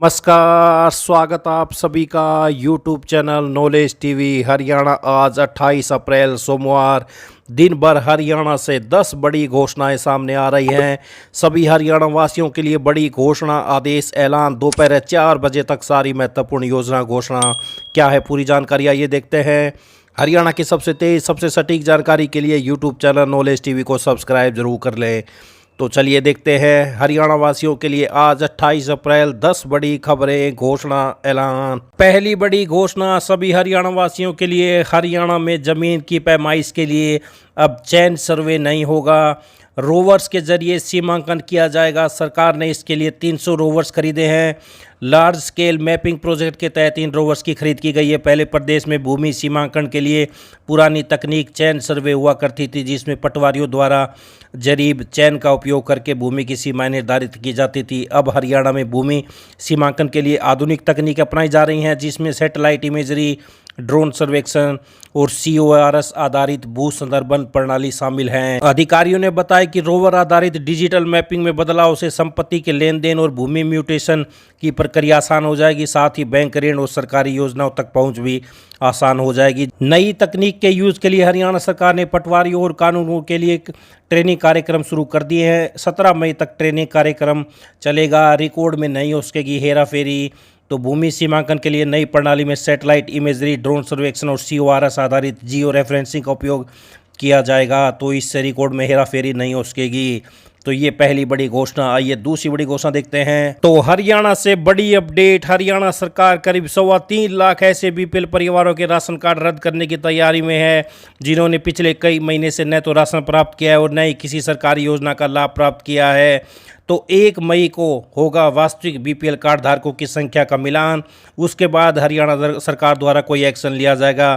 नमस्कार, स्वागत आप सभी का YouTube channel knowledge TV Haryana. आज 28 अप्रैल सोमवार दिन भर हरियाणा से 10 बड़ी घोषणाएं सामने आ रही हैं। सभी हरियाणा वासियों के लिए बड़ी घोषणा, आदेश, ऐलान। दोपहर 4 बजे तक सारी महत्वपूर्ण योजना घोषणा क्या है, पूरी जानकारी आइए देखते हैं। हरियाणा की सबसे तेज, सबसे सटीक जानकारी के लिए यूट्यूब चैनल नॉलेज टीवी को सब्सक्राइब जरूर कर लें। तो चलिए देखते हैं हरियाणा वासियों के लिए आज 28 अप्रैल 10 बड़ी खबरें, घोषणा, ऐलान। पहली बड़ी घोषणा सभी हरियाणा वासियों के लिए, हरियाणा में जमीन की पैमाइश के लिए अब चैन सर्वे नहीं होगा। रोवर्स के जरिए सीमांकन किया जाएगा। सरकार ने इसके लिए 300 रोवर्स खरीदे हैं। लार्ज स्केल मैपिंग प्रोजेक्ट के तहत इन रोवर्स की खरीद की गई है। पहले प्रदेश में भूमि सीमांकन के लिए पुरानी तकनीक चैन सर्वे हुआ करती थी, जिसमें पटवारियों द्वारा जरीब चैन का उपयोग करके भूमि की सीमाएं निर्धारित की जाती थी। अब हरियाणा में भूमि सीमांकन के लिए आधुनिक तकनीक अपनाई जा रही हैं, जिसमें सैटेलाइट इमेजरी, ड्रोन सर्वेक्षण और CORS आधारित भू संदर्भन प्रणाली शामिल हैं। अधिकारियों ने बताया कि रोवर आधारित डिजिटल मैपिंग में बदलाव से संपत्ति के लेन देन और भूमि म्यूटेशन की प्रक्रिया आसान हो जाएगी। साथ ही बैंक ऋण और सरकारी योजनाओं तक पहुंच भी आसान हो जाएगी। नई तकनीक के यूज के लिए हरियाणा सरकार ने पटवारियों और कानूनों के लिए ट्रेनिंग कार्यक्रम शुरू कर दिए हैं। 17 मई तक ट्रेनिंग कार्यक्रम चलेगा। रिकॉर्ड में नहीं हो सकेगी हेरा फेरी। तो भूमि सीमांकन के लिए नई प्रणाली में सैटेलाइट इमेजरी, ड्रोन सर्वेक्षण और CORS आधारित जियो रेफरेंसिंग का उपयोग किया जाएगा। तो इससे रिकॉर्ड में हेरा फेरी नहीं हो सकेगी। तो ये पहली बड़ी घोषणा। आइए दूसरी बड़ी घोषणा देखते हैं। तो हरियाणा से बड़ी अपडेट। हरियाणा सरकार करीब 3.25 लाख ऐसे BPL परिवारों के राशन कार्ड रद्द करने की तैयारी में है, जिन्होंने पिछले कई महीने से न तो राशन प्राप्त किया है और न ही किसी सरकारी योजना का लाभ प्राप्त किया है। तो 1 मई को होगा वास्तविक BPL कार्ड धारकों की संख्या का मिलान। उसके बाद हरियाणा सरकार द्वारा कोई एक्शन लिया जाएगा।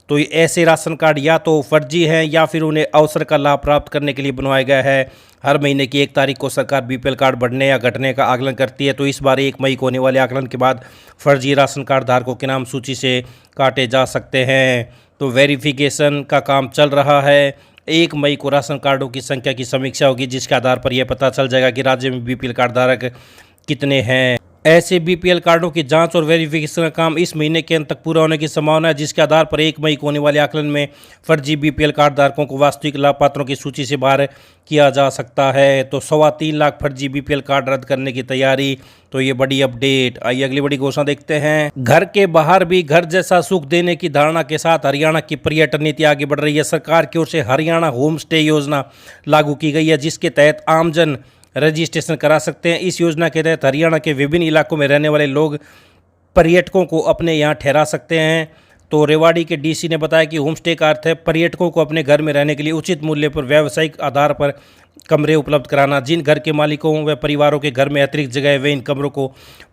तो ऐसे राशन कार्ड या तो फर्जी हैं या फिर उन्हें अवसर का लाभ प्राप्त करने के लिए बनवाया गया है। हर महीने की 1 तारीख को सरकार BPL कार्ड बढ़ने या घटने का आकलन करती है। तो इस बार 1 मई को होने वाले आकलन के बाद फर्जी राशन कार्ड धारकों के नाम सूची से काटे जा सकते हैं। तो वेरिफिकेशन का काम चल रहा है। 1 मई को राशन कार्डों की संख्या की समीक्षा होगी, जिसके आधार पर यह पता चल जाएगा कि राज्य में BPL कार्ड धारक कितने हैं। ऐसे BPL कार्डों की जांच और वेरिफिकेशन का काम इस महीने के अंत तक पूरा होने की संभावना है, जिसके आधार पर 1 मई को होने वाले आकलन में फर्जी BPL कार्ड धारकों को वास्तविक लाभपात्रों की सूची से बाहर किया जा सकता है। तो 3.25 लाख फर्जी BPL कार्ड रद्द करने की तैयारी। तो ये बड़ी अपडेट। आइए अगली बड़ी घोषणा देखते हैं। घर के बाहर भी घर जैसा सुख देने की धारणा के साथ हरियाणा की पर्यटन नीति आगे बढ़ रही है। सरकार की ओर से हरियाणा होम स्टे योजना लागू की गई है, जिसके तहत आमजन रजिस्ट्रेशन करा सकते हैं। इस योजना के तहत हरियाणा के विभिन्न इलाकों में रहने वाले लोग पर्यटकों को अपने यहाँ ठहरा सकते हैं। तो रेवाड़ी के DC ने बताया कि होम स्टे का अर्थ है पर्यटकों को अपने घर में रहने के लिए उचित मूल्य पर व्यावसायिक आधार पर कमरे उपलब्ध कराना। जिन घर के मालिकों व परिवारों के घर में अतिरिक्त जगह है, वे इन कमरों को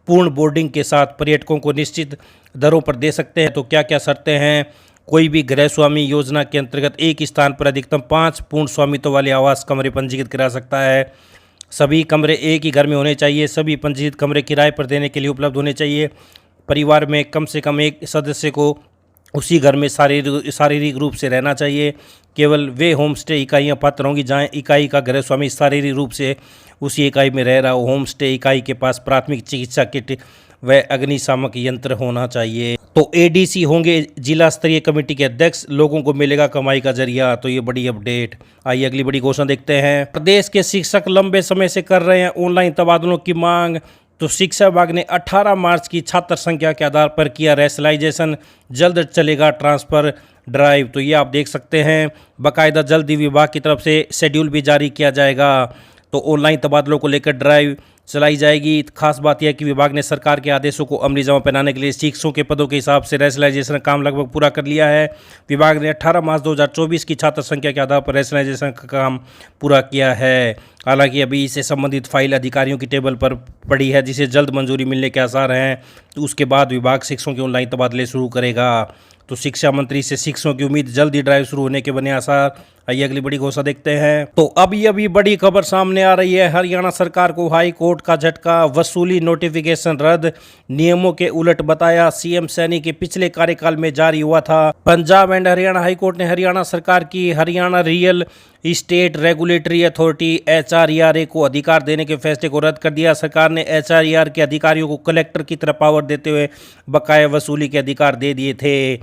पूर्ण बोर्डिंग के साथ पर्यटकों को निश्चित दरों पर दे सकते हैं। तो क्या क्या शर्तें हैं? कोई भी गृह स्वामी योजना के अंतर्गत एक स्थान पर अधिकतम 5 पूर्ण स्वामित्व वाले आवास कमरे पंजीकृत करा सकता है। सभी कमरे एक ही घर में होने चाहिए। सभी पंजीकृत कमरे किराए पर देने के लिए उपलब्ध होने चाहिए। परिवार में कम से कम एक सदस्य को उसी घर में शारीरिक रूप से रहना चाहिए। केवल वे होम स्टे इकाइयाँ पात्र होंगी जहाँ इकाई का गृह स्वामी शारीरिक रूप से उसी इकाई में रह रहा हो। होम स्टे इकाई के पास प्राथमिक चिकित्सा किट व अग्निशामक यंत्र होना चाहिए। तो ADC होंगे जिला स्तरीय कमेटी के अध्यक्ष। लोगों को मिलेगा कमाई का जरिया। तो ये बड़ी अपडेट। आइए अगली बड़ी घोषणा देखते हैं। प्रदेश के शिक्षक लंबे समय से कर रहे हैं ऑनलाइन तबादलों की मांग। तो शिक्षा विभाग ने 18 मार्च की छात्र संख्या के आधार पर किया रैशनलाइजेशन। जल्द चलेगा ट्रांसफ़र ड्राइव। तो ये आप देख सकते हैं। बाकायदा जल्द ही विभाग की तरफ से शेड्यूल भी जारी किया जाएगा। तो ऑनलाइन तबादलों को लेकर ड्राइव चलाई जाएगी। खास बात यह है कि विभाग ने सरकार के आदेशों को अमली जमा पहनाने के लिए शिक्षकों के पदों के हिसाब से रैशनलाइजेशन का काम लगभग पूरा कर लिया है। विभाग ने 18 मार्च 2024 की छात्र संख्या के आधार पर रैशनलाइजेशन का काम पूरा किया है। हालांकि अभी इससे संबंधित फाइल अधिकारियों की टेबल पर पड़ी है, जिसे जल्द मंजूरी मिलने के आसार हैं। तो उसके बाद विभाग शिक्षकों के ऑनलाइन तबादले शुरू करेगा। तो शिक्षा मंत्री से शिक्षकों की उम्मीद, जल्द ही ड्राइव शुरू होने के बने आसार। आइए अगली बड़ी घोषणा देखते हैं। तो अभी बड़ी खबर सामने आ रही है। हरियाणा सरकार को हाई कोर्ट का झटका, वसूली नोटिफिकेशन रद्द, नियमों के उलट बताया। सीएम सैनी के पिछले कार्यकाल में जारी हुआ था। Punjab and Haryana high court ने हरियाणा सरकार की Haryana real estate regulatory authority HRERA को अधिकार देने के फैसले को रद्द कर दिया। सरकार ने HRERA के अधिकारियों को कलेक्टर की तरह पावर देते हुए बकाया वसूली के अधिकार दे दिए थे।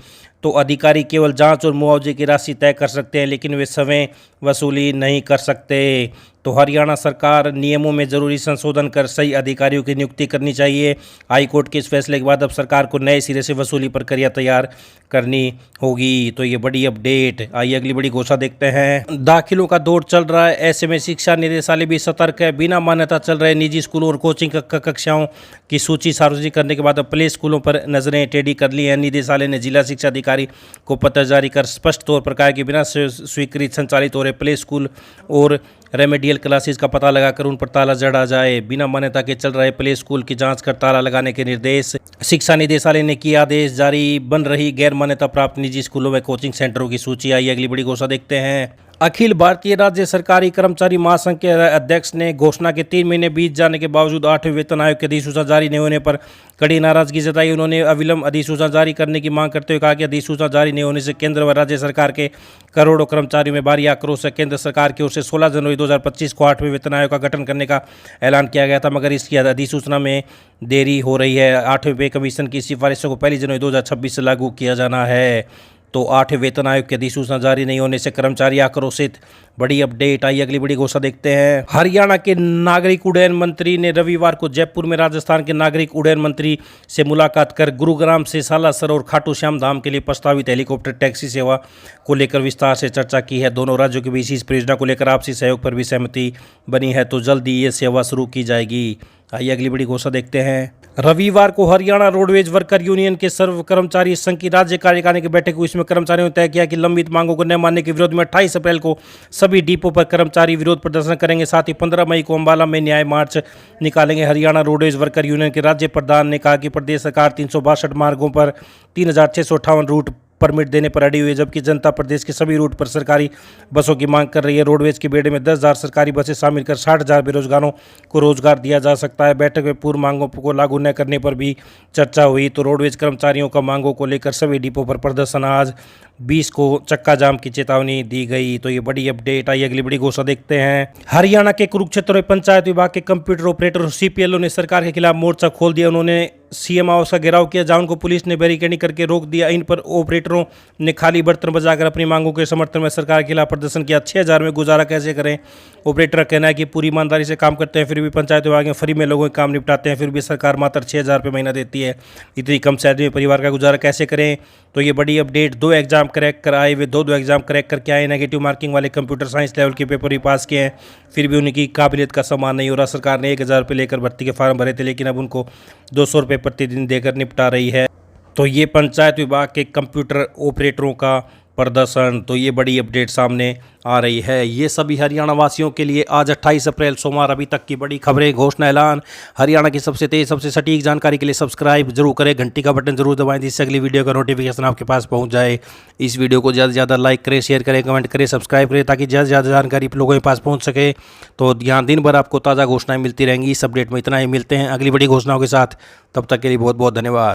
तो अधिकारी केवल जांच और मुआवजे की राशि तय कर सकते हैं, लेकिन वे समय वसूली नहीं कर सकते। तो हरियाणा सरकार नियमों में जरूरी संशोधन कर सही अधिकारियों की नियुक्ति करनी चाहिए। हाईकोर्ट के इस फैसले के बाद अब सरकार को नए सिरे से वसूली प्रक्रिया तैयार करनी होगी। तो ये बड़ी अपडेट। आइए अगली बड़ी घोषणा देखते हैं। दाखिलों का दौर चल रहा है, ऐसे में शिक्षा निदेशालय भी सतर्क है। बिना मान्यता चल रहे निजी स्कूलों और कोचिंग कक्षाओं की सूची सार्वजनिक करने के बाद अब प्ले स्कूलों पर नजरें टेढ़ी कर ली हैं। निदेशालय ने जिला शिक्षा अधिकारी को पत्र जारी कर स्पष्ट तौर पर कहा है कि बिना स्वीकृत संचालित हो रहे प्ले स्कूल और रेमेडियल क्लासेस का पता लगाकर उन पर ताला जड़ा जाए। बिना मान्यता के चल रहे प्ले स्कूल की जांच कर ताला लगाने के निर्देश शिक्षा निदेशालय ने किया आदेश जारी। बन रही गैर मान्यता प्राप्त निजी स्कूलों में कोचिंग सेंटरों की सूची। आई अगली बड़ी घोषणा देखते हैं। अखिल भारतीय राज्य सरकारी कर्मचारी महासंघ के अध्यक्ष ने घोषणा के 3 महीने बीत जाने के बावजूद 8वें वेतन आयोग की अधिसूचना जारी नहीं होने पर कड़ी नाराजगी जताई। उन्होंने अविलंब अधिसूचना जारी करने की मांग करते हुए कहा कि अधिसूचना जारी नहीं होने से केंद्र व राज्य सरकार के करोड़ों कर्मचारियों में भारी आक्रोश है। केंद्र सरकार की ओर से 16 जनवरी 2025 को 8वें वेतन आयोग का गठन करने का ऐलान किया गया था, मगर इसकी अधिसूचना में देरी हो रही है। 8वें पे कमीशन की सिफारिशों को 1 जनवरी 2026 से लागू किया जाना है। तो 8वें वेतन आयोग की अधिसूचना जारी नहीं होने से कर्मचारी आक्रोशित। बड़ी अपडेट। आई अगली बड़ी घोषणा देखते हैं। हरियाणा के नागरिक उड्डयन मंत्री ने रविवार को जयपुर में राजस्थान के नागरिक उड्डयन मंत्री से मुलाकात कर गुरुग्राम से सालासर और खाटू श्याम धाम के लिए प्रस्तावित हेलीकॉप्टर टैक्सी सेवा को लेकर विस्तार से चर्चा की है। दोनों राज्यों के बीच इस परियोजना को लेकर आपसी सहयोग पर भी सहमति बनी है। तो जल्द ही ये सेवा शुरू की जाएगी। आइए अगली बड़ी घोषणा देखते हैं। रविवार को हरियाणा रोडवेज वर्कर यूनियन के सर्व कर्मचारी संघ की राज्य कार्यकारिणी की बैठक हुई। इसमें कर्मचारियों ने तय किया कि लंबित मांगों को न मानने के विरोध में 28 अप्रैल को सभी डिपो पर कर्मचारी विरोध प्रदर्शन करेंगे। साथ ही 15 मई को अंबाला में न्याय मार्च निकालेंगे। हरियाणा रोडवेज वर्कर यूनियन के राज्य प्रधान ने कहा कि प्रदेश सरकार 362 मार्गों पर 3658 रूट परमिट देने पर अड़ी हुई है, जबकि जनता प्रदेश के सभी रूट पर सरकारी बसों की मांग कर रही है। रोडवेज के बेड़े में 10,000 सरकारी बसें शामिल कर 60,000 बेरोजगारों को रोजगार दिया जा सकता है। बैठक में पूर्व मांगों को लागू न करने पर भी चर्चा हुई। तो रोडवेज कर्मचारियों का मांगों को लेकर सभी डिपो पर प्रदर्शन। आज 20 को चक्का जाम की चेतावनी दी गई। तो ये बड़ी अपडेट। आई अगली बड़ी घोषणा देखते हैं। हरियाणा के कुरुक्षेत्र में पंचायत विभाग के कंप्यूटर ऑपरेटर और CPLO ने सरकार के खिलाफ मोर्चा खोल दिया। उन्होंने CM हाउस का घेराव किया, जहां उनको पुलिस ने बैरिकेडिंग करके रोक दिया। इन पर ऑपरेटरों ने खाली बर्तन बजाकर अपनी मांगों के समर्थन में सरकार के खिलाफ प्रदर्शन किया। 6,000 में गुजारा कैसे करें? ऑपरेटर का कहना है कि पूरी ईमानदारी से काम करते हैं, फिर भी पंचायत विभाग में फ्री में लोगों के काम निपटाते हैं, फिर भी सरकार मात्र 6,000 रुपये महीना देती है। इतनी कम सैलरी में परिवार का गुजारा कैसे करें? तो ये बड़ी अपडेट। 2 एग्जाम क्रैक कर आए, वे दो एग्जाम क्रैक करके आए। नेगेटिव मार्किंग वाले कंप्यूटर साइंस लेवल के पेपर भी पास किए हैं, फिर भी उनकी काबिलियत का सम्मान नहीं हो रहा। सरकार ने 1,000 रुपये लेकर भर्ती के फॉर्म भरे थे, लेकिन अब उनको 200 रुपये प्रतिदिन देकर निपटा रही है। तो ये पंचायत विभाग के कंप्यूटर ऑपरेटरों का प्रदर्शन। तो ये बड़ी अपडेट सामने आ रही है। ये सभी हरियाणा वासियों के लिए आज 28 अप्रैल सोमवार अभी तक की बड़ी खबरें, घोषणा, ऐलान। हरियाणा की सबसे तेज सबसे सटीक जानकारी के लिए सब्सक्राइब जरूर करें, घंटी का बटन जरूर दबाएं, जिससे अगली वीडियो का नोटिफिकेशन आपके पास पहुंच जाए। इस वीडियो को ज़्यादा से ज़्यादा लाइक करें, शेयर करें, कमेंट करें, सब्सक्राइब करें, ताकि ज़्यादा से ज़्यादा जानकारी लोगों के पास पहुँच सके। तो यहाँ दिन भर आपको ताज़ा घोषणाएँ मिलती रहेंगी। इस अपडेट में इतना ही। मिलते हैं अगली बड़ी घोषणाओं के साथ। तब तक के लिए बहुत बहुत धन्यवाद।